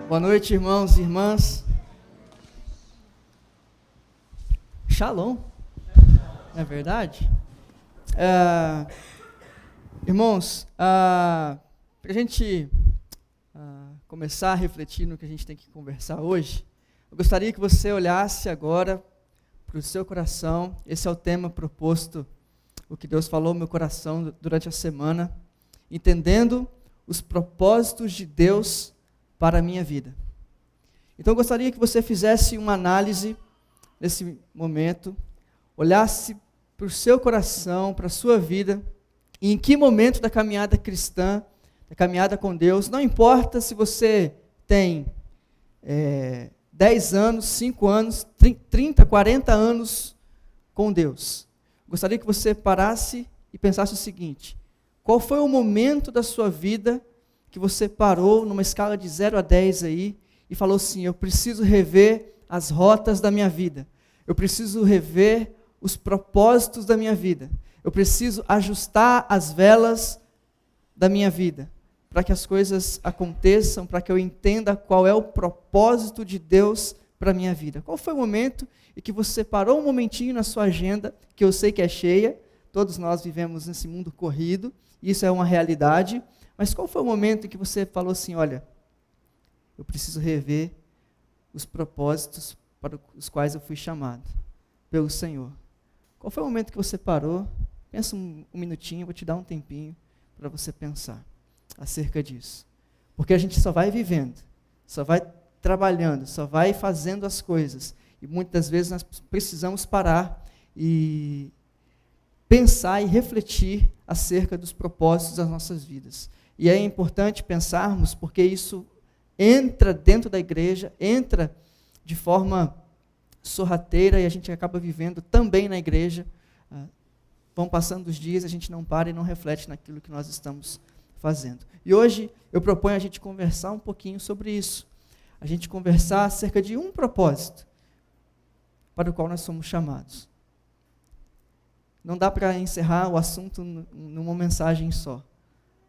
Boa noite, irmãos e irmãs. Shalom, não é verdade? Irmãos, para a gente começar a refletir no que a gente tem que conversar hoje, eu gostaria que você olhasse agora para o seu coração. Esse é o tema proposto, o que Deus falou no meu coração durante a semana, entendendo os propósitos de Deus para a minha vida. Então eu gostaria que você fizesse uma análise nesse momento, olhasse para o seu coração, para a sua vida, e em que momento da caminhada cristã, da caminhada com Deus, não importa se você tem 10 anos, 5 anos, 30, 40 anos com Deus. Gostaria que você parasse e pensasse o seguinte: qual foi o momento da sua vida que você parou numa escala de 0 a 10 aí e falou assim: eu preciso rever as rotas da minha vida, eu preciso rever os propósitos da minha vida, eu preciso ajustar as velas da minha vida, para que as coisas aconteçam, para que eu entenda qual é o propósito de Deus para a minha vida. Qual foi o momento em que você parou um momentinho na sua agenda, que eu sei que é cheia, todos nós vivemos nesse mundo corrido, isso é uma realidade, mas qual foi o momento em que você falou assim: olha, eu preciso rever os propósitos para os quais eu fui chamado pelo Senhor? Qual foi o momento que você parou? Pensa um minutinho, eu vou te dar um tempinho para você pensar acerca disso. Porque a gente só vai vivendo, só vai trabalhando, só vai fazendo as coisas. E muitas vezes nós precisamos parar e pensar e refletir acerca dos propósitos das nossas vidas. E é importante pensarmos, porque isso entra dentro da igreja, entra de forma sorrateira, e a gente acaba vivendo também na igreja. Vão passando os dias, a gente não para e não reflete naquilo que nós estamos fazendo. E hoje eu proponho a gente conversar um pouquinho sobre isso. A gente conversar acerca de um propósito para o qual nós somos chamados. Não dá para encerrar o assunto numa mensagem só,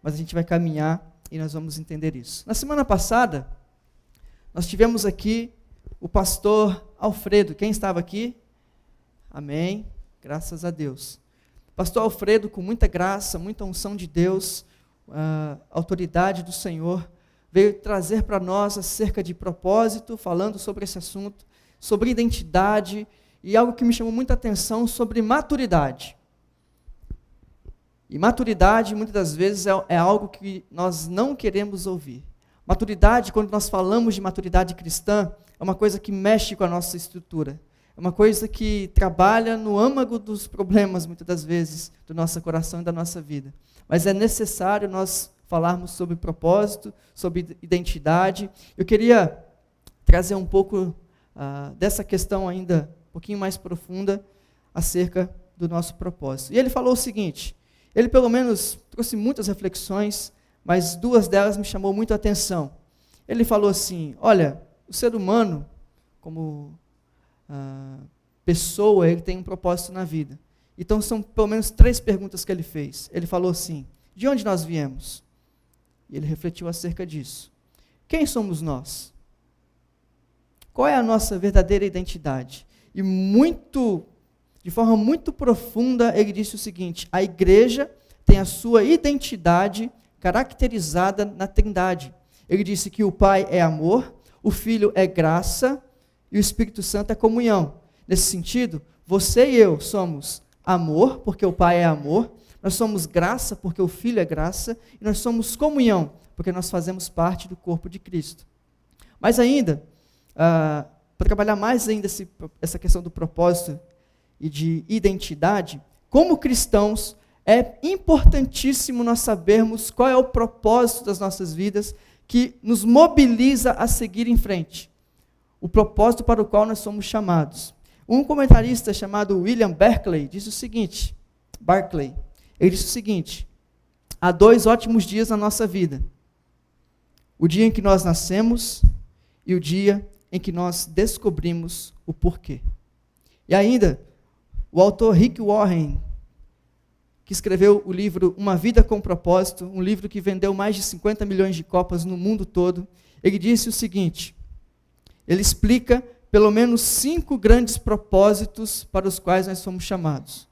mas a gente vai caminhar e nós vamos entender isso. Na semana passada, nós tivemos aqui o pastor Alfredo. Quem estava aqui? Amém. Graças a Deus. Pastor Alfredo, com muita graça, muita unção de Deus, autoridade do Senhor, veio trazer para nós acerca de propósito, falando sobre esse assunto, sobre identidade, e algo que me chamou muita atenção sobre maturidade. E maturidade, muitas das vezes, é algo que nós não queremos ouvir. Maturidade, quando nós falamos de maturidade cristã, é uma coisa que mexe com a nossa estrutura. É uma coisa que trabalha no âmago dos problemas, muitas das vezes, do nosso coração e da nossa vida. Mas é necessário nós falarmos sobre propósito, sobre identidade. Eu queria trazer um pouco dessa questão ainda, um pouquinho mais profunda, acerca do nosso propósito. E ele falou o seguinte: ele pelo menos trouxe muitas reflexões, mas 2 delas me chamou muito a atenção. Ele falou assim: olha, o ser humano, como pessoa, ele tem um propósito na vida. Então são pelo menos 3 perguntas que ele fez. Ele falou assim: de onde nós viemos? E ele refletiu acerca disso. Quem somos nós? Qual é a nossa verdadeira identidade? E de forma muito profunda, ele disse o seguinte: a igreja tem a sua identidade caracterizada na Trindade. Ele disse que o Pai é amor, o Filho é graça e o Espírito Santo é comunhão. Nesse sentido, você e eu somos amor, porque o Pai é amor, nós somos graça, porque o Filho é graça, e nós somos comunhão, porque nós fazemos parte do corpo de Cristo. Mas ainda, para trabalhar mais ainda essa questão do propósito e de identidade, como cristãos, é importantíssimo nós sabermos qual é o propósito das nossas vidas que nos mobiliza a seguir em frente. O propósito para o qual nós somos chamados. Um comentarista chamado William Barclay disse o seguinte: ele disse o seguinte: há 2 ótimos dias na nossa vida. O dia em que nós nascemos e o dia em que nós descobrimos o porquê. E ainda, o autor Rick Warren, que escreveu o livro Uma Vida com Propósito, um livro que vendeu mais de 50 milhões de cópias no mundo todo, ele disse o seguinte, ele explica pelo menos 5 grandes propósitos para os quais nós somos chamados.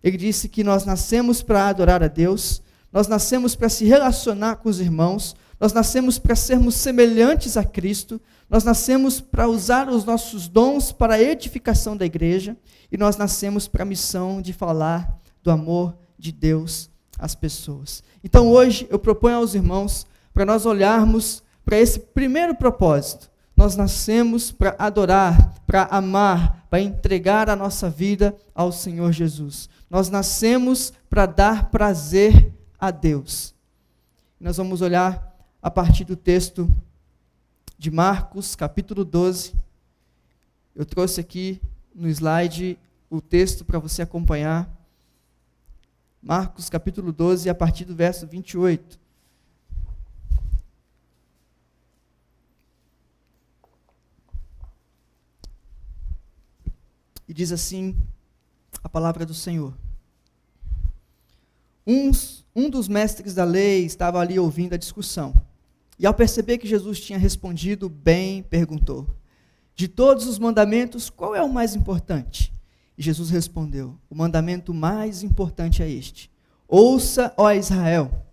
Ele disse que nós nascemos para adorar a Deus, nós nascemos para se relacionar com os irmãos, nós nascemos para sermos semelhantes a Cristo, nós nascemos para usar os nossos dons para a edificação da igreja, e nós nascemos para a missão de falar do amor de Deus às pessoas. Então hoje eu proponho aos irmãos para nós olharmos para esse primeiro propósito. Nós nascemos para adorar, para amar, para entregar a nossa vida ao Senhor Jesus. Nós nascemos para dar prazer a Deus. Nós vamos olhar a partir do texto de Marcos, capítulo 12. Eu trouxe aqui no slide o texto para você acompanhar. Marcos, capítulo 12, a partir do verso 28. E diz assim a palavra do Senhor. Um dos mestres da lei estava ali ouvindo a discussão. E ao perceber que Jesus tinha respondido bem, perguntou: de todos os mandamentos, qual é o mais importante? E Jesus respondeu: o mandamento mais importante é este: ouça, ó Israel,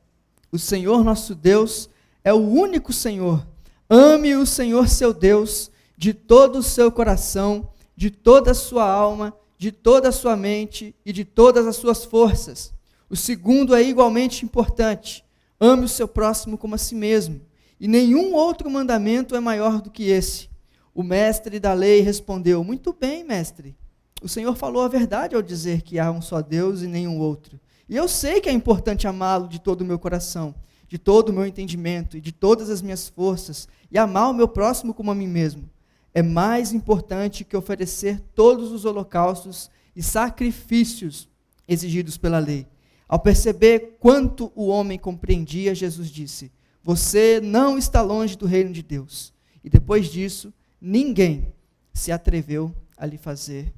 o Senhor nosso Deus é o único Senhor. Ame o Senhor seu Deus de todo o seu coração, de toda a sua alma, de toda a sua mente e de todas as suas forças. O segundo é igualmente importante: ame o seu próximo como a si mesmo. E nenhum outro mandamento é maior do que esse. O mestre da lei respondeu: muito bem, mestre. O Senhor falou a verdade ao dizer que há um só Deus e nenhum outro. E eu sei que é importante amá-lo de todo o meu coração, de todo o meu entendimento e de todas as minhas forças, e amar o meu próximo como a mim mesmo. É mais importante que oferecer todos os holocaustos e sacrifícios exigidos pela lei. Ao perceber quanto o homem compreendia, Jesus disse: você não está longe do reino de Deus. E depois disso, ninguém se atreveu a lhe fazer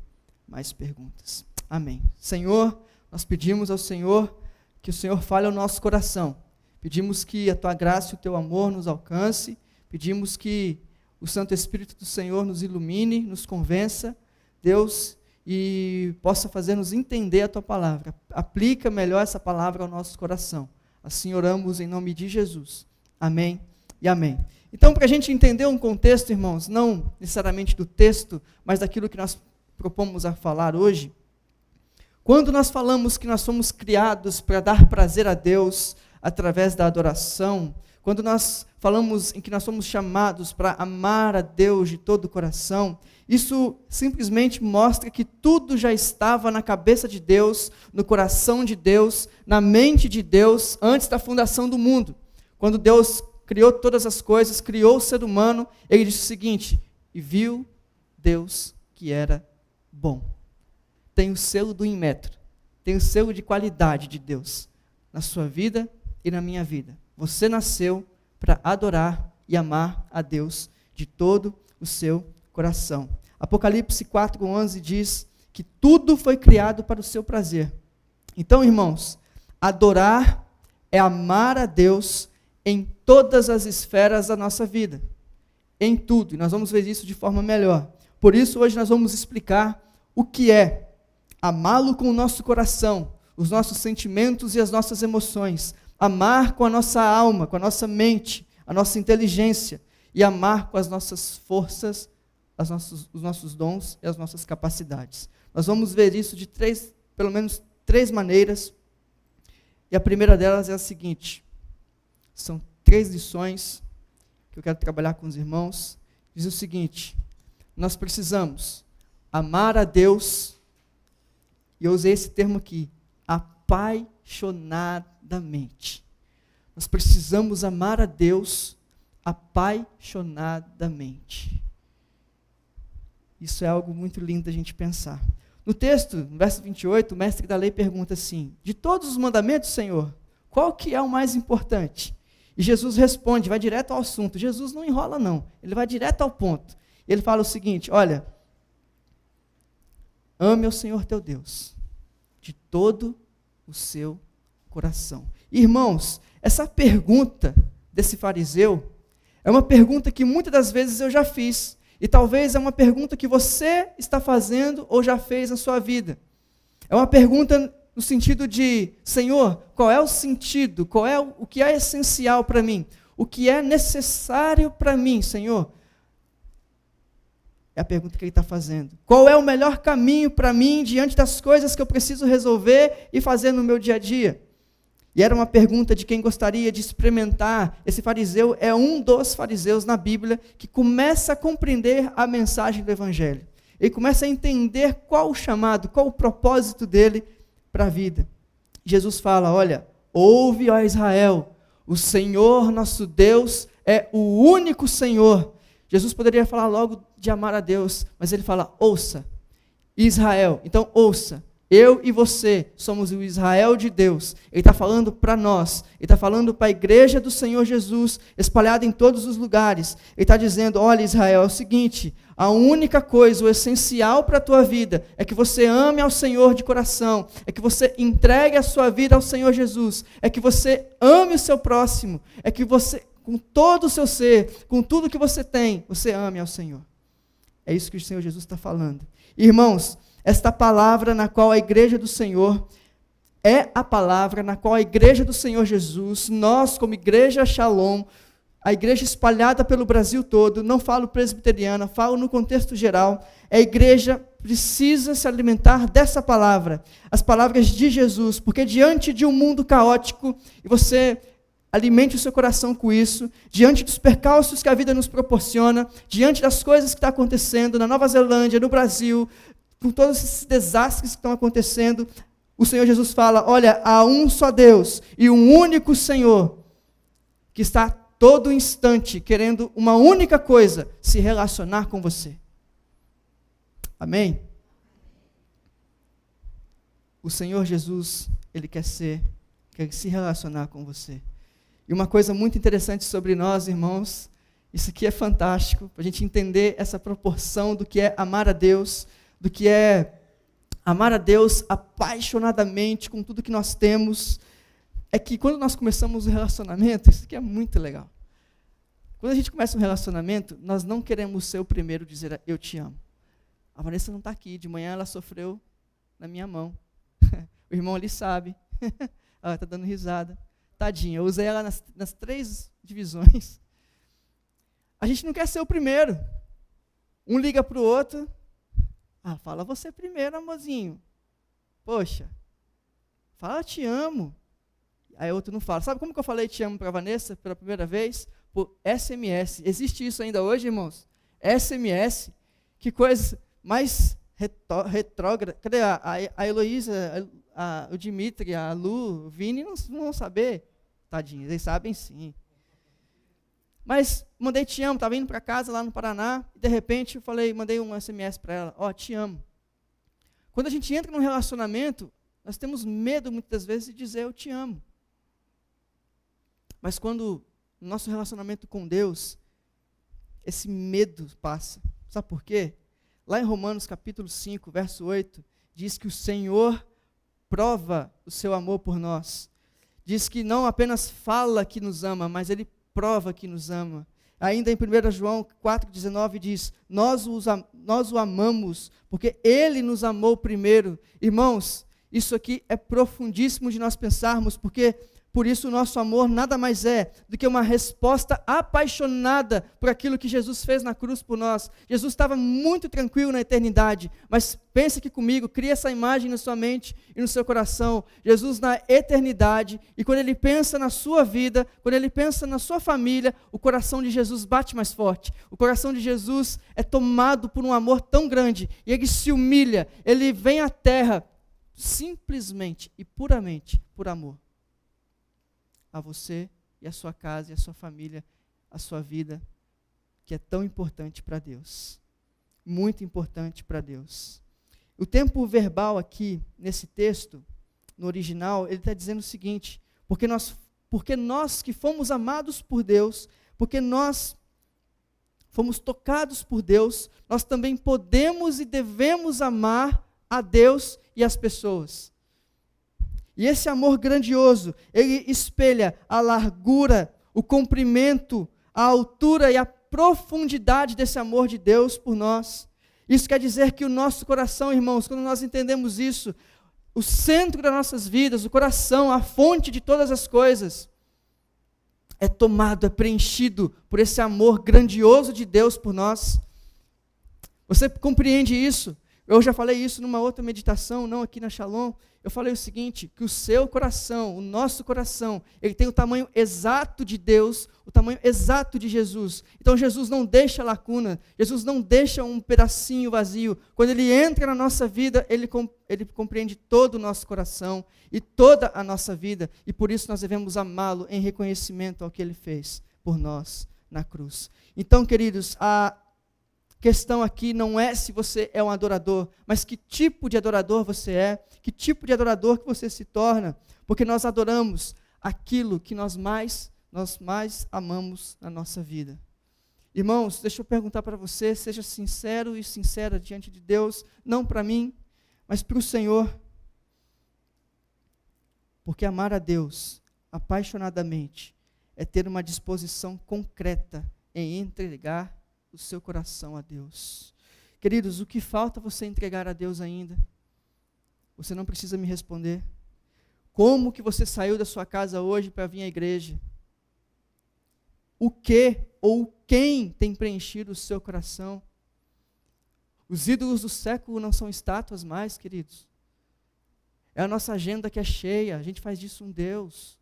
mais perguntas. Amém. Senhor, nós pedimos ao Senhor que o Senhor fale ao nosso coração. Pedimos que a tua graça e o teu amor nos alcance. Pedimos que o Santo Espírito do Senhor nos ilumine, nos convença, Deus, e possa fazer-nos entender a tua palavra. Aplica melhor essa palavra ao nosso coração. Assim oramos em nome de Jesus. Amém e amém. Então, para a gente entender um contexto, irmãos, não necessariamente do texto, mas daquilo que nós propomos a falar hoje, quando nós falamos que nós somos criados para dar prazer a Deus através da adoração, quando nós falamos em que nós somos chamados para amar a Deus de todo o coração, isso simplesmente mostra que tudo já estava na cabeça de Deus, no coração de Deus, na mente de Deus, antes da fundação do mundo. Quando Deus criou todas as coisas, criou o ser humano, ele disse o seguinte: e viu Deus que era bom. Tem o selo do Inmetro, tem o selo de qualidade de Deus na sua vida e na minha vida. Você nasceu para adorar e amar a Deus de todo o seu coração. Apocalipse 4:11 diz que tudo foi criado para o seu prazer. Então, irmãos, adorar é amar a Deus em todas as esferas da nossa vida, em tudo, e nós vamos ver isso de forma melhor. Por isso, hoje nós vamos explicar o que é amá-lo com o nosso coração, os nossos sentimentos e as nossas emoções, amar com a nossa alma, com a nossa mente, a nossa inteligência, e amar com as nossas forças, os nossos dons e as nossas capacidades. Nós vamos ver isso de pelo menos três maneiras, e a primeira delas é a seguinte: são 3 lições que eu quero trabalhar com os irmãos. Diz o seguinte: nós precisamos amar a Deus, e eu usei esse termo aqui, apaixonadamente. Nós precisamos amar a Deus apaixonadamente. Isso é algo muito lindo da gente pensar. No texto, no verso 28, o mestre da lei pergunta assim: de todos os mandamentos, Senhor, qual que é o mais importante? E Jesus responde, vai direto ao assunto. Jesus não enrola não, ele vai direto ao ponto. Ele fala o seguinte: olha, ame ao Senhor teu Deus de todo o seu coração. Irmãos, essa pergunta desse fariseu é uma pergunta que muitas das vezes eu já fiz, e talvez é uma pergunta que você está fazendo ou já fez na sua vida. É uma pergunta no sentido de, Senhor, qual é o sentido, qual é o que é essencial para mim, o que é necessário para mim, Senhor? É a pergunta que ele está fazendo. Qual é o melhor caminho para mim diante das coisas que eu preciso resolver e fazer no meu dia a dia? E era uma pergunta de quem gostaria de experimentar. Esse fariseu é um dos fariseus na Bíblia que começa a compreender a mensagem do Evangelho. Ele começa a entender qual o chamado, qual o propósito dele para a vida. Jesus fala, olha, ouve, ó Israel, o Senhor nosso Deus é o único Senhor. Jesus poderia falar logo de amar a Deus, mas ele fala, ouça, Israel, então ouça. Eu e você somos o Israel de Deus. Ele está falando para nós. Ele está falando para a igreja do Senhor Jesus, espalhada em todos os lugares. Ele está dizendo, olha Israel, é o seguinte, a única coisa, o essencial para a tua vida, é que você ame ao Senhor de coração, é que você entregue a sua vida ao Senhor Jesus, é que você ame o seu próximo, é que você, com todo o seu ser, com tudo que você tem, você ame ao Senhor. É isso que o Senhor Jesus está falando. Irmãos, esta palavra na qual a igreja do Senhor, é a palavra na qual a igreja do Senhor Jesus, nós como igreja Shalom, a igreja espalhada pelo Brasil todo, não falo presbiteriana, falo no contexto geral, a igreja precisa se alimentar dessa palavra, as palavras de Jesus, porque diante de um mundo caótico, e você alimente o seu coração com isso, diante dos percalços que a vida nos proporciona, diante das coisas que estão acontecendo na Nova Zelândia, no Brasil, com todos esses desastres que estão acontecendo, o Senhor Jesus fala, olha, há um só Deus e um único Senhor, que está todo instante querendo uma única coisa, se relacionar com você. Amém? O Senhor Jesus, Ele quer se relacionar com você. E uma coisa muito interessante sobre nós, irmãos, isso aqui é fantástico, para a gente entender essa proporção do que é amar a Deus, do que é amar a Deus apaixonadamente com tudo que nós temos, é que quando nós começamos um relacionamento, isso aqui é muito legal. Quando a gente começa um relacionamento, nós não queremos ser o primeiro a dizer, eu te amo. A Vanessa não está aqui, de manhã ela sofreu na minha mão. O irmão ali sabe, ela está dando risada. Tadinha, eu usei ela nas 3 divisões. A gente não quer ser o primeiro. Um liga para o outro, fala você primeiro, amorzinho. Poxa, fala te amo. Aí outro não fala. Sabe como que eu falei te amo para a Vanessa pela primeira vez? Por SMS. Existe isso ainda hoje, irmãos? SMS. Que coisa mais retrógrada. Cadê a Heloísa, o Dimitri, a Lu, o Vini, não vão saber. Tadinhos, eles sabem sim. Mas mandei te amo, estava indo para casa lá no Paraná, e de repente eu mandei um SMS para ela, te amo. Quando a gente entra num relacionamento, nós temos medo muitas vezes de dizer eu te amo. Mas quando no nosso relacionamento com Deus, esse medo passa. Sabe por quê? Lá em Romanos capítulo 5, verso 8, diz que o Senhor prova o seu amor por nós. Diz que não apenas fala que nos ama, mas Ele prova que nos ama. Ainda em 1 João 4,19 diz, nós o amamos, porque Ele nos amou primeiro. Irmãos, isso aqui é profundíssimo de nós pensarmos, porque por isso o nosso amor nada mais é do que uma resposta apaixonada por aquilo que Jesus fez na cruz por nós. Jesus estava muito tranquilo na eternidade, mas pense aqui comigo, cria essa imagem na sua mente e no seu coração. Jesus na eternidade, e quando Ele pensa na sua vida, quando Ele pensa na sua família, o coração de Jesus bate mais forte. O coração de Jesus é tomado por um amor tão grande, e Ele se humilha, Ele vem à terra simplesmente e puramente por amor a você e a sua casa e a sua família, a sua vida, que é tão importante para Deus. Muito importante para Deus. O tempo verbal aqui, nesse texto, no original, ele está dizendo o seguinte, porque nós que fomos amados por Deus, porque nós fomos tocados por Deus, nós também podemos e devemos amar a Deus e as pessoas. E esse amor grandioso, ele espelha a largura, o comprimento, a altura e a profundidade desse amor de Deus por nós. Isso quer dizer que o nosso coração, irmãos, quando nós entendemos isso, o centro das nossas vidas, o coração, a fonte de todas as coisas, é tomado, é preenchido por esse amor grandioso de Deus por nós. Você compreende isso? Eu já falei isso numa outra meditação, não aqui na Shalom. Eu falei o seguinte, que o seu coração, o nosso coração, ele tem o tamanho exato de Deus, o tamanho exato de Jesus. Então Jesus não deixa lacuna, Jesus não deixa um pedacinho vazio. Quando ele entra na nossa vida, ele compreende todo o nosso coração e toda a nossa vida. E por isso nós devemos amá-lo em reconhecimento ao que ele fez por nós na cruz. Então, queridos, a questão aqui não é se você é um adorador, mas que tipo de adorador você é, que tipo de adorador que você se torna, porque nós adoramos aquilo que nós mais amamos na nossa vida. Irmãos, deixa eu perguntar para você, seja sincero e sincera diante de Deus, não para mim, mas para o Senhor, porque amar a Deus apaixonadamente é ter uma disposição concreta em entregar o seu coração a Deus. Queridos, o que falta você entregar a Deus ainda? Você não precisa me responder. Como que você saiu da sua casa hoje para vir à igreja? O que ou quem tem preenchido o seu coração? Os ídolos do século não são estátuas mais, queridos. É a nossa agenda que é cheia, a gente faz disso um Deus.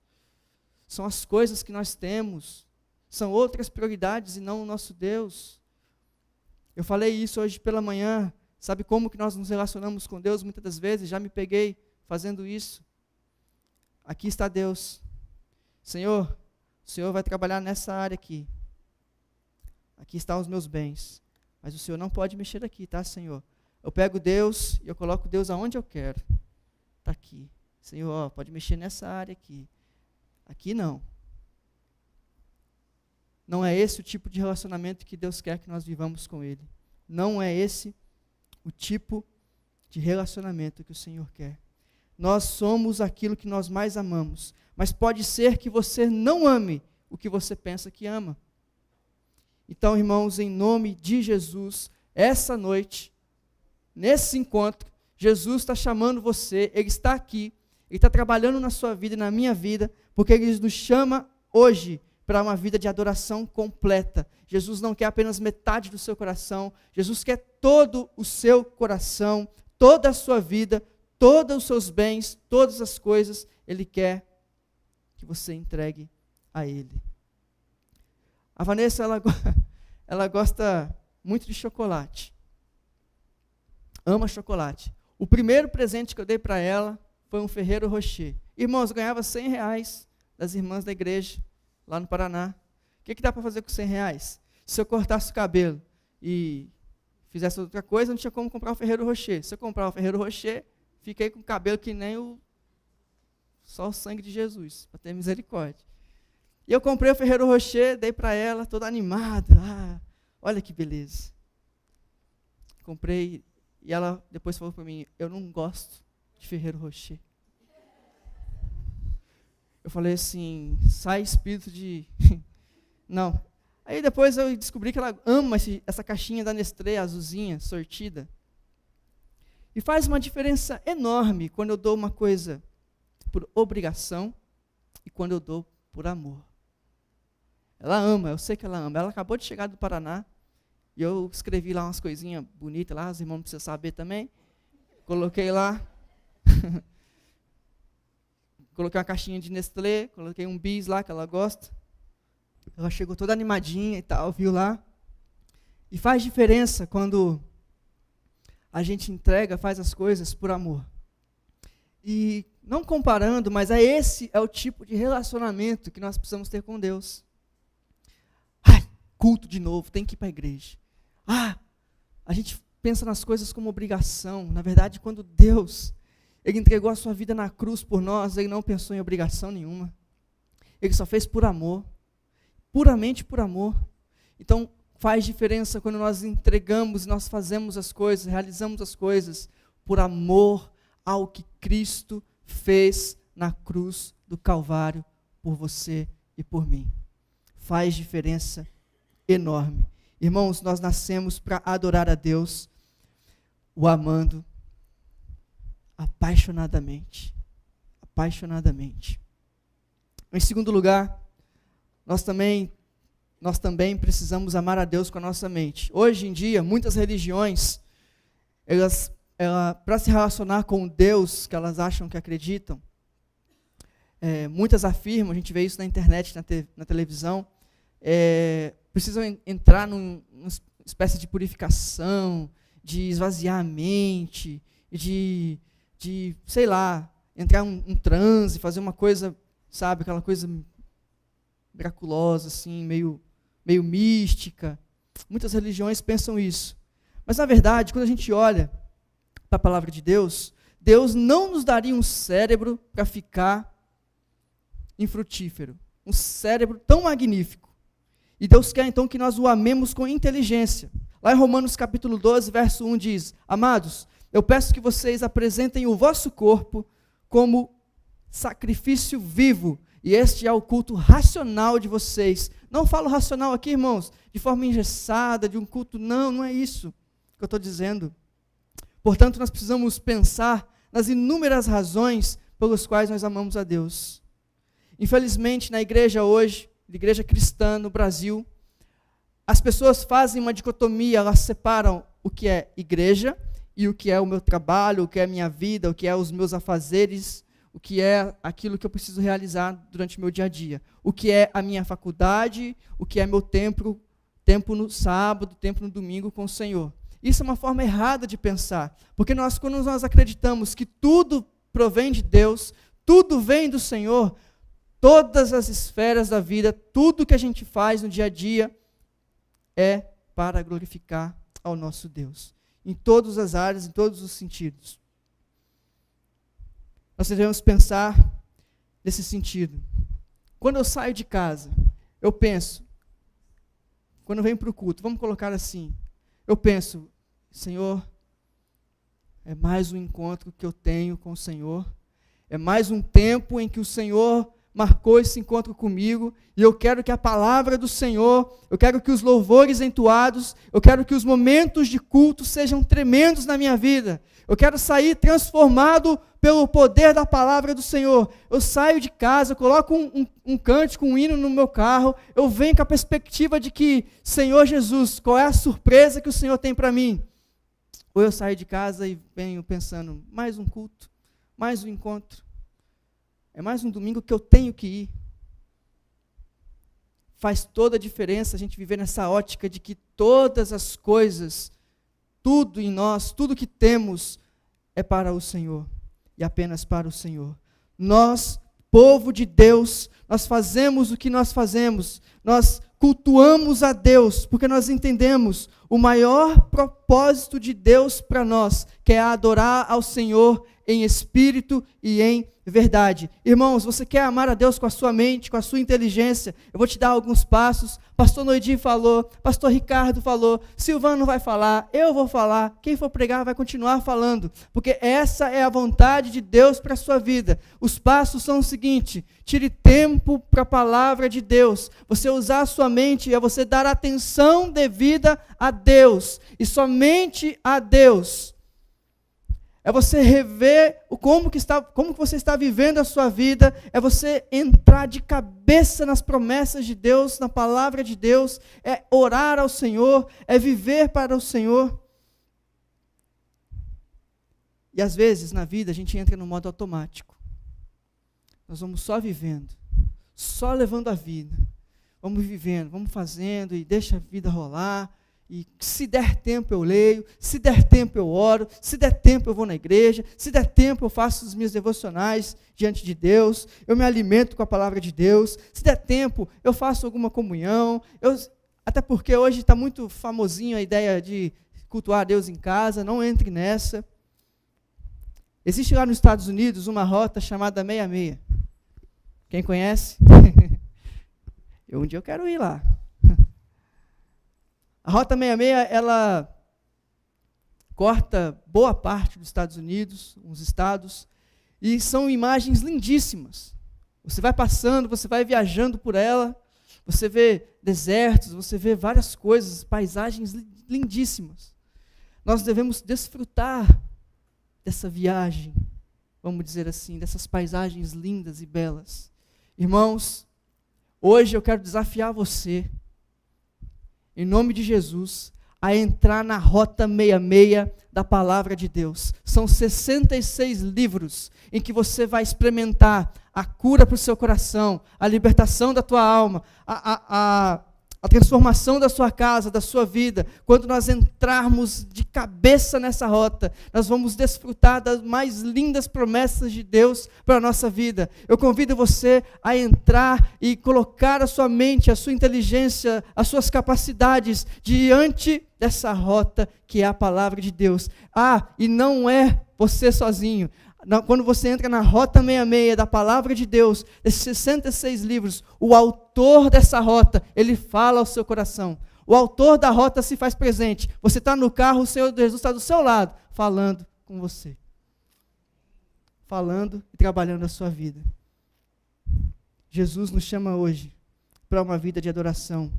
São as coisas que nós temos, são outras prioridades e não o nosso Deus. Eu falei isso hoje pela manhã, sabe como que nós nos relacionamos com Deus muitas das vezes? Já me peguei fazendo isso. Aqui está Deus. Senhor, o Senhor vai trabalhar nessa área aqui. Aqui estão os meus bens. Mas o Senhor não pode mexer aqui, tá, Senhor? Eu pego Deus e eu coloco Deus aonde eu quero. Está aqui. Senhor, ó, pode mexer nessa área aqui. Aqui não. Não é esse o tipo de relacionamento que Deus quer que nós vivamos com Ele. Não é esse o tipo de relacionamento que o Senhor quer. Nós somos aquilo que nós mais amamos, mas pode ser que você não ame o que você pensa que ama. Então, irmãos, em nome de Jesus, essa noite, nesse encontro, Jesus está chamando você, Ele está aqui, Ele está trabalhando na sua vida e na minha vida, porque Ele nos chama hoje para uma vida de adoração completa. Jesus não quer apenas metade do seu coração, Jesus quer todo o seu coração, toda a sua vida, todos os seus bens, todas as coisas, Ele quer que você entregue a Ele. A Vanessa, ela gosta muito de chocolate. Ama chocolate. O primeiro presente que eu dei para ela foi um Ferrero Rocher. Irmãos, eu ganhava R$100 das irmãs da igreja, lá no Paraná. O que dá para fazer com R$100? Se eu cortasse o cabelo e fizesse outra coisa, não tinha como comprar o Ferrero Rocher. Se eu comprar o Ferrero Rocher, fiquei com o cabelo que nem só o sangue de Jesus, para ter misericórdia. E eu comprei o Ferrero Rocher, dei para ela, toda animada. Ah, olha que beleza. Comprei, e ela depois falou para mim, eu não gosto de Ferrero Rocher. Eu falei assim, sai espírito de... Não. Aí depois eu descobri que ela ama essa caixinha da Nestlé, azulzinha, sortida. E faz uma diferença enorme quando eu dou uma coisa por obrigação e quando eu dou por amor. Ela ama, eu sei que ela ama. Ela acabou de chegar do Paraná e eu escrevi lá umas coisinhas bonitas lá, os irmãos precisam saber também. Coloquei lá... Coloquei uma caixinha de Nestlé, coloquei um bis lá que ela gosta. Ela chegou toda animadinha e tal, viu lá. E faz diferença quando a gente entrega, faz as coisas por amor. E não comparando, mas esse é o tipo de relacionamento que nós precisamos ter com Deus. Ai, culto de novo, tem que ir para a igreja. Ah, a gente pensa nas coisas como obrigação. Na verdade, quando Deus... Ele entregou a sua vida na cruz por nós, Ele não pensou em obrigação nenhuma. Ele só fez por amor, puramente por amor. Então, faz diferença quando nós entregamos, nós fazemos as coisas, realizamos as coisas por amor ao que Cristo fez na cruz do Calvário por você e por mim. Faz diferença enorme. Irmãos, nós nascemos para adorar a Deus, o amando apaixonadamente. Apaixonadamente. Em segundo lugar, nós também precisamos amar a Deus com a nossa mente. Hoje em dia, muitas religiões, para se relacionar com Deus que elas acham que acreditam, muitas afirmam, a gente vê isso na internet, na televisão, precisam entrar numa espécie de purificação, de esvaziar a mente, de sei lá, entrar um transe, fazer uma coisa, sabe, aquela coisa miraculosa, assim, meio mística. Muitas religiões pensam isso. Mas, na verdade, quando a gente olha para a palavra de Deus, Deus não nos daria um cérebro para ficar infrutífero. Um cérebro tão magnífico. E Deus quer, então, que nós o amemos com inteligência. Lá em Romanos capítulo 12, verso 1 diz: Amados, eu peço que vocês apresentem o vosso corpo como sacrifício vivo, e este é o culto racional de vocês. Não falo racional aqui, irmãos, de forma engessada, de um culto, não é isso que eu estou dizendo. Portanto, nós precisamos pensar nas inúmeras razões pelas quais nós amamos a Deus. Infelizmente, na igreja hoje, igreja cristã no Brasil, as pessoas fazem uma dicotomia, elas separam o que é igreja e o que é o meu trabalho, o que é a minha vida, o que é os meus afazeres, o que é aquilo que eu preciso realizar durante o meu dia a dia, o que é a minha faculdade, o que é meu tempo no sábado, tempo no domingo com o Senhor. Isso é uma forma errada de pensar, porque quando nós acreditamos que tudo provém de Deus, tudo vem do Senhor, todas as esferas da vida, tudo que a gente faz no dia a dia é para glorificar ao nosso Deus, em todas as áreas, em todos os sentidos. Nós devemos pensar nesse sentido. Quando eu saio de casa, eu penso, quando eu venho para o culto, vamos colocar assim, eu penso, Senhor, é mais um encontro que eu tenho com o Senhor, é mais um tempo em que o Senhor marcou esse encontro comigo, e eu quero que a palavra do Senhor, eu quero que os louvores entoados, eu quero que os momentos de culto sejam tremendos na minha vida. Eu quero sair transformado pelo poder da palavra do Senhor. Eu saio de casa, eu coloco um cântico, um hino no meu carro, eu venho com a perspectiva de que, Senhor Jesus, qual é a surpresa que o Senhor tem para mim? Ou eu saio de casa e venho pensando, mais um culto, mais um encontro. É mais um domingo que eu tenho que ir. Faz toda a diferença a gente viver nessa ótica de que todas as coisas, tudo em nós, tudo que temos é para o Senhor e apenas para o Senhor. Nós, povo de Deus, nós fazemos o que nós fazemos, nós cultuamos a Deus, porque nós entendemos o maior propósito de Deus para nós, que é adorar ao Senhor em espírito e em verdade. Irmãos, você quer amar a Deus com a sua mente, com a sua inteligência? Eu vou te dar alguns passos. Pastor Noidi falou, Pastor Ricardo falou, Silvano vai falar, eu vou falar, quem for pregar vai continuar falando, porque essa é a vontade de Deus para a sua vida. Os passos são o seguinte: tire tempo para a palavra de Deus. Você usar a sua mente é você dar atenção devida a Deus, e somente a Deus. É você rever como que você está vivendo a sua vida, é você entrar de cabeça nas promessas de Deus, na palavra de Deus, é orar ao Senhor, é viver para o Senhor. E às vezes na vida a gente entra no modo automático. Nós vamos só vivendo, só levando a vida. Vamos vivendo, vamos fazendo e deixa a vida rolar. E se der tempo eu leio, se der tempo eu oro, se der tempo eu vou na igreja, se der tempo eu faço os meus devocionais diante de Deus, eu me alimento com a palavra de Deus, se der tempo eu faço alguma comunhão, até porque hoje está muito famosinho a ideia de cultuar a Deus em casa, não entre nessa. Existe lá nos Estados Unidos uma rota chamada 66. Quem conhece? Um dia eu quero ir lá. A Rota 66, ela corta boa parte dos Estados Unidos, uns estados, E são imagens lindíssimas. Você vai passando, você vai viajando por ela, você vê desertos, você vê várias coisas, paisagens lindíssimas. Nós devemos desfrutar dessa viagem, vamos dizer assim, dessas paisagens lindas e belas. Irmãos, hoje eu quero desafiar você, em nome de Jesus, a entrar na Rota 66 da Palavra de Deus. São 66 livros em que você vai experimentar a cura para o seu coração, a libertação da tua alma, a transformação da sua casa, da sua vida. Quando nós entrarmos de cabeça nessa rota, nós vamos desfrutar das mais lindas promessas de Deus para a nossa vida. Eu convido você a entrar e colocar a sua mente, a sua inteligência, as suas capacidades diante dessa rota que é a palavra de Deus. E não é você sozinho. Quando você entra na Rota 66 da Palavra de Deus, desses 66 livros, o autor dessa rota, ele fala ao seu coração. O autor da rota se faz presente. Você está no carro, o Senhor Jesus está do seu lado, falando com você. Falando e trabalhando a sua vida. Jesus nos chama hoje para uma vida de adoração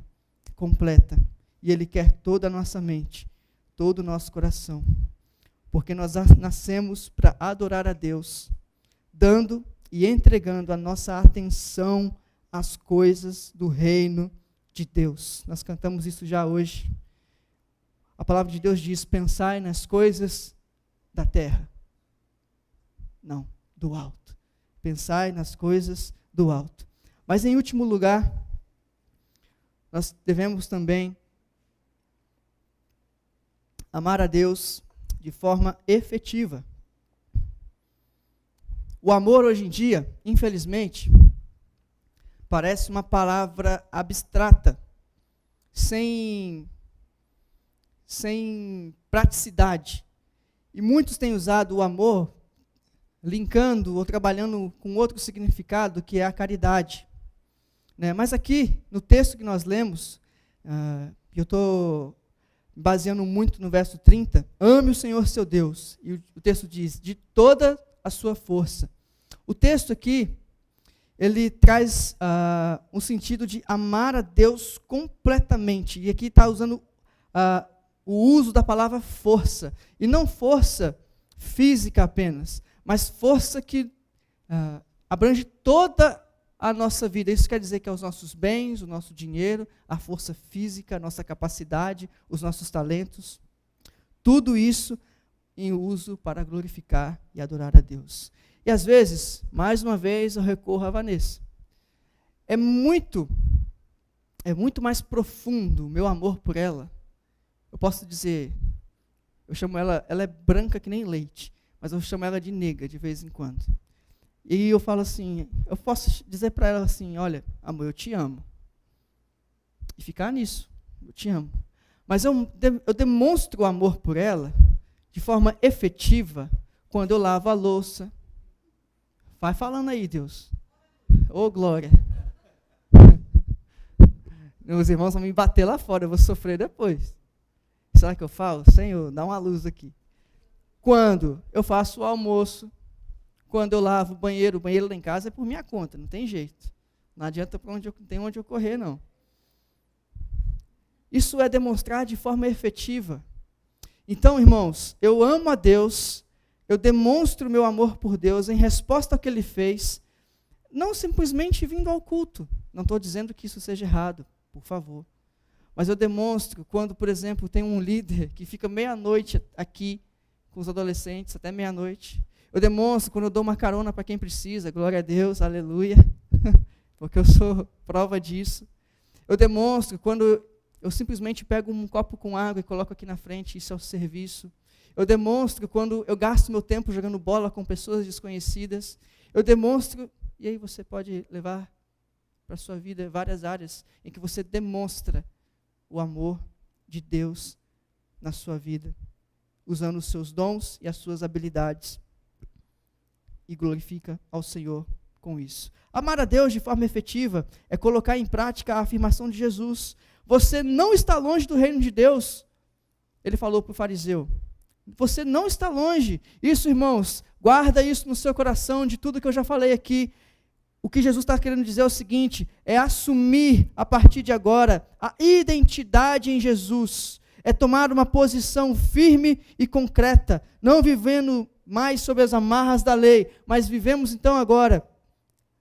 completa. E Ele quer toda a nossa mente, todo o nosso coração. Porque nós nascemos para adorar a Deus, dando e entregando a nossa atenção às coisas do reino de Deus. Nós cantamos isso já hoje. A palavra de Deus diz: pensai nas coisas da terra. Não, do alto. Pensai nas coisas do alto. Mas em último lugar, nós devemos também amar a Deus de forma efetiva. O amor hoje em dia, infelizmente, parece uma palavra abstrata, sem praticidade. E muitos têm usado o amor linkando ou trabalhando com outro significado, que é a caridade. Mas aqui, no texto que nós lemos, eu estou baseando muito no verso 30, ame o Senhor seu Deus. E o texto diz, de toda a sua força. O texto aqui, ele traz um sentido de amar a Deus completamente. E aqui está usando o uso da palavra força. E não força física apenas, mas força que abrange toda a nossa vida. Isso quer dizer que é os nossos bens, o nosso dinheiro, a força física, a nossa capacidade, os nossos talentos. Tudo isso em uso para glorificar e adorar a Deus. E às vezes, mais uma vez, eu recorro a Vanessa. É muito mais profundo o meu amor por ela. Eu posso dizer, eu chamo ela é branca que nem leite, mas eu chamo ela de nega de vez em quando. E eu falo assim, eu posso dizer para ela assim, olha, amor, eu te amo. E ficar nisso, eu te amo. Mas eu demonstro o amor por ela de forma efetiva quando eu lavo a louça. Vai falando aí, Deus. Ô, glória. Meus irmãos vão me bater lá fora, eu vou sofrer depois. Será que eu falo? Senhor, dá uma luz aqui. Quando eu faço o almoço, quando eu lavo o banheiro lá em casa é por minha conta, não tem jeito. Não adianta tem onde eu correr, não. Isso é demonstrar de forma efetiva. Então, irmãos, eu amo a Deus, eu demonstro meu amor por Deus em resposta ao que Ele fez, não simplesmente vindo ao culto. Não estou dizendo que isso seja errado, por favor. Mas eu demonstro quando, por exemplo, tem um líder que fica meia-noite aqui com os adolescentes, até meia-noite. Eu demonstro quando eu dou uma carona para quem precisa, glória a Deus, aleluia, porque eu sou prova disso. Eu demonstro quando eu simplesmente pego um copo com água e coloco aqui na frente, isso é o serviço. Eu demonstro quando eu gasto meu tempo jogando bola com pessoas desconhecidas. Eu demonstro, e aí você pode levar para a sua vida várias áreas em que você demonstra o amor de Deus na sua vida, usando os seus dons e as suas habilidades. E glorifica ao Senhor com isso. Amar a Deus de forma efetiva é colocar em prática a afirmação de Jesus. Você não está longe do reino de Deus. Ele falou para o fariseu, Você não está longe. Isso, irmãos, guarda isso no seu coração, de tudo que eu já falei aqui. O que Jesus está querendo dizer é o seguinte: é assumir, a partir de agora, a identidade em Jesus. É tomar uma posição firme e concreta, não vivendo mais sob as amarras da lei, mas vivemos então agora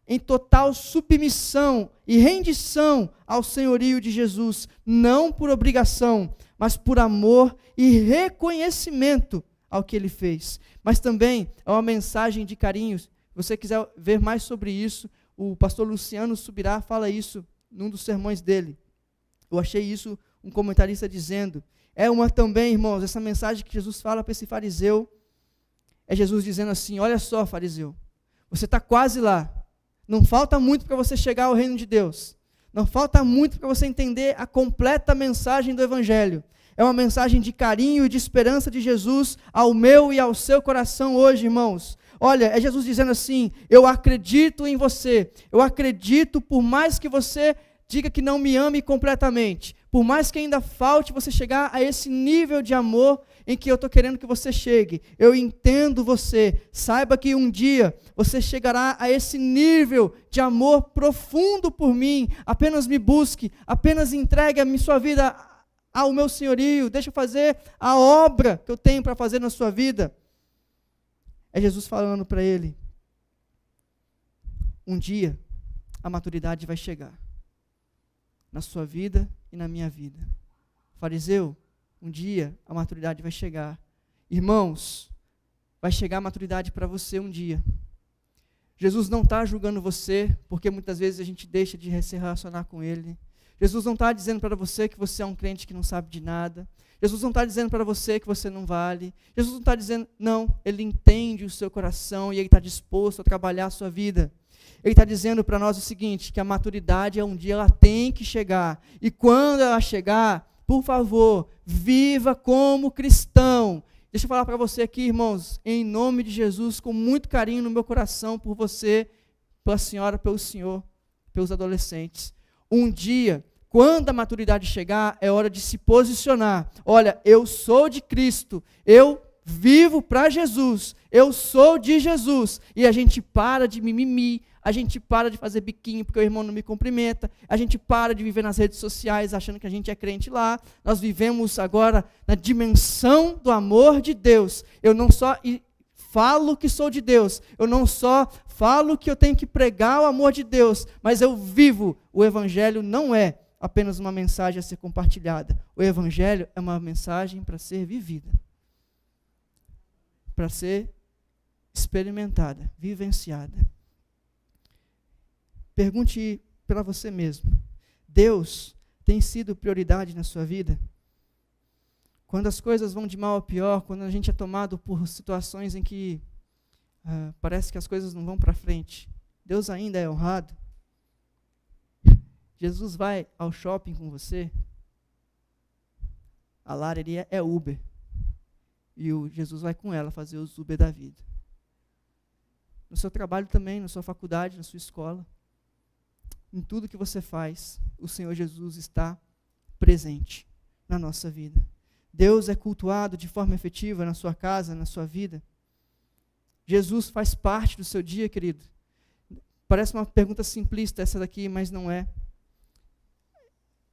em total submissão e rendição ao senhorio de Jesus, não por obrigação, mas por amor e reconhecimento ao que Ele fez. Mas também é uma mensagem de carinho. Se você quiser ver mais sobre isso, o pastor Luciano Subirá fala isso num dos sermões dele. Eu achei isso um comentarista dizendo. É uma também, irmãos, essa mensagem que Jesus fala para esse fariseu, é Jesus dizendo assim: olha só, fariseu, você está quase lá. Não falta muito para você chegar ao reino de Deus. Não falta muito para você entender a completa mensagem do Evangelho. É uma mensagem de carinho e de esperança de Jesus ao meu e ao seu coração hoje, irmãos. Olha, é Jesus dizendo assim: eu acredito em você. Eu acredito, por mais que você diga que não me ame completamente, por mais que ainda falte você chegar a esse nível de amor em que eu estou querendo que você chegue, eu entendo você. Saiba que um dia você chegará a esse nível de amor profundo por mim. Apenas me busque, apenas entregue a sua vida ao meu senhorio, deixa eu fazer a obra que eu tenho para fazer na sua vida. É Jesus falando para ele: um dia a maturidade vai chegar na sua vida e na minha vida. Fariseu, um dia a maturidade vai chegar. Irmãos, vai chegar a maturidade para você um dia. Jesus não está julgando você, porque muitas vezes a gente deixa de se relacionar com Ele. Jesus não está dizendo para você que você é um crente que não sabe de nada. Jesus não está dizendo para você que você não vale. Jesus não está dizendo, não, Ele entende o seu coração e Ele está disposto a trabalhar a sua vida. Ele está dizendo para nós o seguinte, que a maturidade um dia ela tem que chegar. E quando ela chegar, por favor, viva como cristão. Deixa eu falar para você aqui, irmãos, em nome de Jesus, com muito carinho no meu coração por você, pela senhora, pelo senhor, pelos adolescentes. Um dia, quando a maturidade chegar, é hora de se posicionar. Olha, eu sou de Cristo, eu vivo para Jesus, eu sou de Jesus. E a gente para de mimimi, a gente para de fazer biquinho porque o irmão não me cumprimenta, a gente para de viver nas redes sociais achando que a gente é crente lá. Nós vivemos agora na dimensão do amor de Deus. Eu não só falo que sou de Deus, eu não só falo que eu tenho que pregar o amor de Deus, mas eu vivo. O Evangelho não é apenas uma mensagem a ser compartilhada. O Evangelho é uma mensagem para ser vivida, para ser experimentada, vivenciada. Pergunte para você mesmo: Deus tem sido prioridade na sua vida? Quando as coisas vão de mal a pior, quando a gente é tomado por situações em que parece que as coisas não vão para frente, Deus ainda é honrado? Jesus vai ao shopping com você? A Lara é Uber. E o Jesus vai com ela fazer os Uber da vida. No seu trabalho também, na sua faculdade, na sua escola. Em tudo que você faz, o Senhor Jesus está presente na nossa vida. Deus é cultuado de forma efetiva na sua casa, na sua vida. Jesus faz parte do seu dia, querido. Parece uma pergunta simplista essa daqui, mas não é.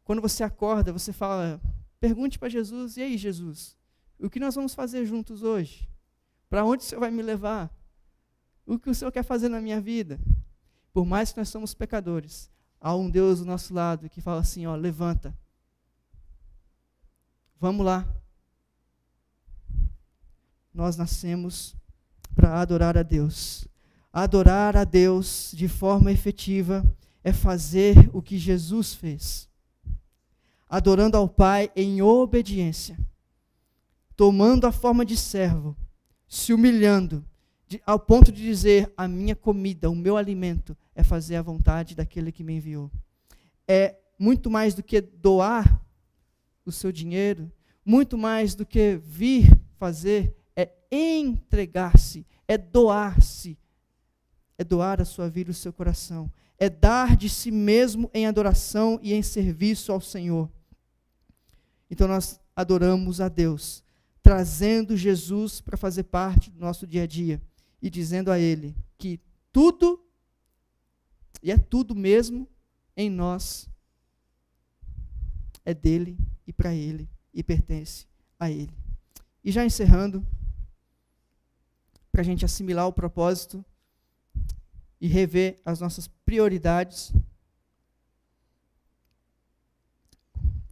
Quando você acorda, você fala, pergunte para Jesus: e aí, Jesus, o que nós vamos fazer juntos hoje? Para onde o Senhor vai me levar? O que o Senhor quer fazer na minha vida? Por mais que nós somos pecadores, há um Deus do nosso lado que fala assim, ó, levanta. Vamos lá. Nós nascemos para adorar a Deus. Adorar a Deus de forma efetiva é fazer o que Jesus fez. Adorando ao Pai em obediência. Tomando a forma de servo. Se humilhando. Ao ponto de dizer, a minha comida, o meu alimento, é fazer a vontade daquele que me enviou. É muito mais do que doar o seu dinheiro, muito mais do que vir fazer, é entregar-se, é doar-se, é doar a sua vida, o seu coração, é dar de si mesmo em adoração e em serviço ao Senhor. Então nós adoramos a Deus, trazendo Jesus para fazer parte do nosso dia a dia e dizendo a Ele que tudo, e é tudo mesmo, em nós, é dele e para Ele e pertence a Ele. E já encerrando, para a gente assimilar o propósito e rever as nossas prioridades,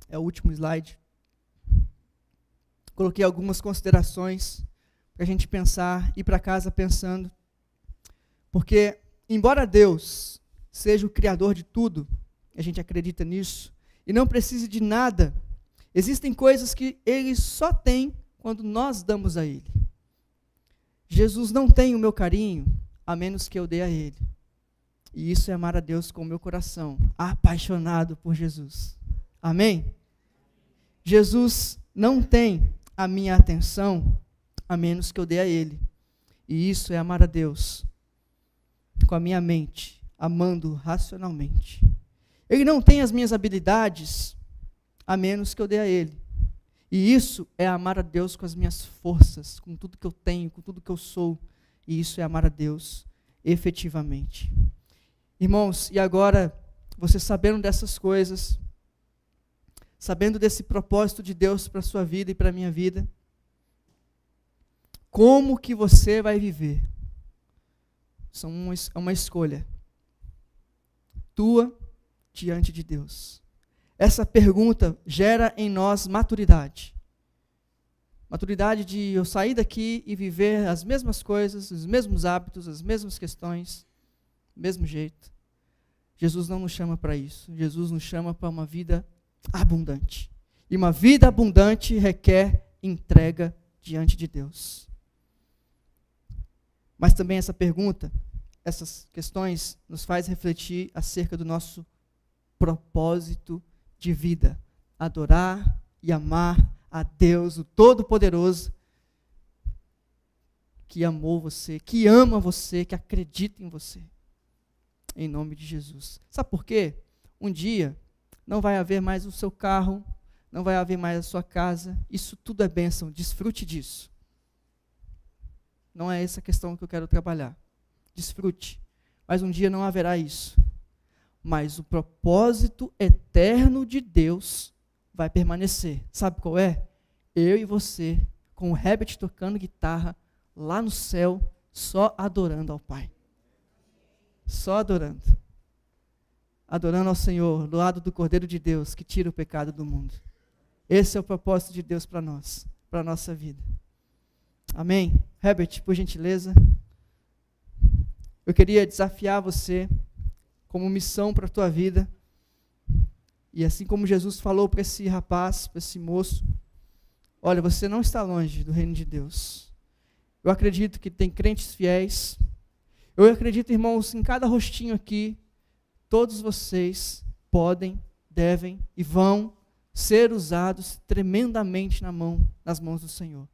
é o último slide. Coloquei algumas considerações para a gente pensar, ir para casa pensando, porque, embora Deus seja o Criador de tudo, a gente acredita nisso, e não precise de nada, existem coisas que Ele só tem quando nós damos a Ele. Jesus não tem o meu carinho, a menos que eu dê a Ele. E isso é amar a Deus com o meu coração, apaixonado por Jesus. Amém? Jesus não tem a minha atenção, a menos que eu dê a Ele. E isso é amar a Deus com a minha mente, amando racionalmente. Ele não tem as minhas habilidades, a menos que eu dê a Ele. E isso é amar a Deus com as minhas forças, com tudo que eu tenho, com tudo que eu sou. E isso é amar a Deus efetivamente. Irmãos, e agora, você sabendo dessas coisas, sabendo desse propósito de Deus para a sua vida e para a minha vida, como que você vai viver? É uma escolha tua diante de Deus. Essa pergunta gera em nós maturidade. Maturidade de eu sair daqui e viver as mesmas coisas, os mesmos hábitos, as mesmas questões, do mesmo jeito. Jesus não nos chama para isso. Jesus nos chama para uma vida abundante. E uma vida abundante requer entrega diante de Deus. Mas também essa pergunta, essas questões, nos faz refletir acerca do nosso propósito de vida. Adorar e amar a Deus, o Todo-Poderoso, que amou você, que ama você, que acredita em você. Em nome de Jesus. Sabe por quê? Um dia não vai haver mais o seu carro, não vai haver mais a sua casa. Isso tudo é bênção, desfrute disso. Não é essa a questão que eu quero trabalhar. Desfrute. Mas um dia não haverá isso. Mas o propósito eterno de Deus vai permanecer. Sabe qual é? Eu e você, com o Herbert tocando guitarra, lá no céu, só adorando ao Pai. Só adorando. Adorando ao Senhor, do lado do Cordeiro de Deus, que tira o pecado do mundo. Esse é o propósito de Deus para nós, para a nossa vida. Amém? Herbert, por gentileza. Eu queria desafiar você, como missão para a tua vida, e assim como Jesus falou para esse rapaz, para esse moço, olha, você não está longe do reino de Deus. Eu acredito que tem crentes fiéis. Eu acredito, irmãos, em cada rostinho aqui, todos vocês podem, devem e vão ser usados tremendamente nas mãos do Senhor.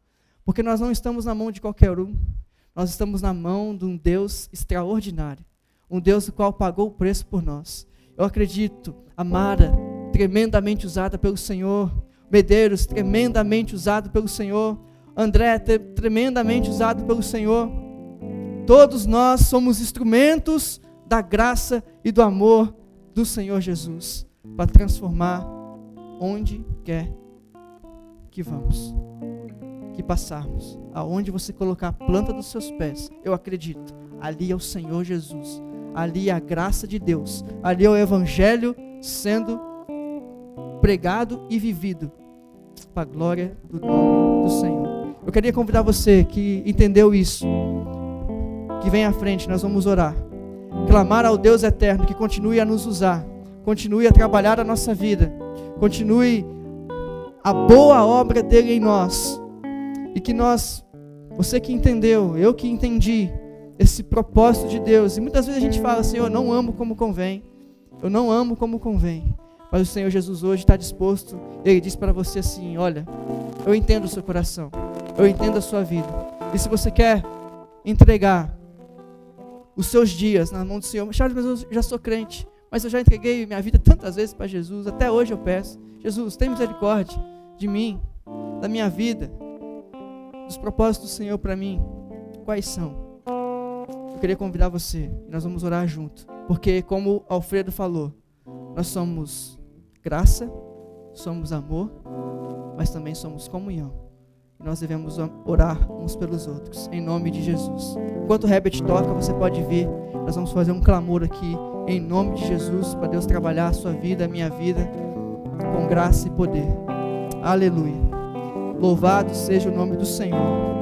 Porque nós não estamos na mão de qualquer um, nós estamos na mão de um Deus extraordinário, um Deus o qual pagou o preço por nós. Eu acredito, a Mara, tremendamente usada pelo Senhor, Medeiros, tremendamente usado pelo Senhor, André, tremendamente usado pelo Senhor. Todos nós somos instrumentos da graça e do amor do Senhor Jesus, para transformar onde quer que vamos, que passarmos. Aonde você colocar a planta dos seus pés, eu acredito, ali é o Senhor Jesus, ali é a graça de Deus, ali é o Evangelho sendo pregado e vivido, para a glória do nome do Senhor. Eu queria convidar você que entendeu isso, que vem à frente, nós vamos orar, clamar ao Deus eterno que continue a nos usar, continue a trabalhar a nossa vida, continue a boa obra dele em nós, e que nós, você que entendeu, eu que entendi esse propósito de Deus, e muitas vezes a gente fala, Senhor, eu não amo como convém, eu não amo como convém, mas o Senhor Jesus hoje está disposto, Ele diz para você assim, olha, eu entendo o seu coração, eu entendo a sua vida, e se você quer entregar os seus dias na mão do Senhor, Charles, mas eu já sou crente, mas eu já entreguei minha vida tantas vezes para Jesus, até hoje eu peço, Jesus, tem misericórdia de mim, da minha vida, dos propósitos do Senhor para mim, quais são? Eu queria convidar você, nós vamos orar junto, porque como Alfredo falou, nós somos graça, somos amor, mas também somos comunhão. E nós devemos orar uns pelos outros, em nome de Jesus. Enquanto o Herbert toca, você pode vir, nós vamos fazer um clamor aqui, em nome de Jesus, para Deus trabalhar a sua vida, a minha vida, com graça e poder. Aleluia. Louvado seja o nome do Senhor.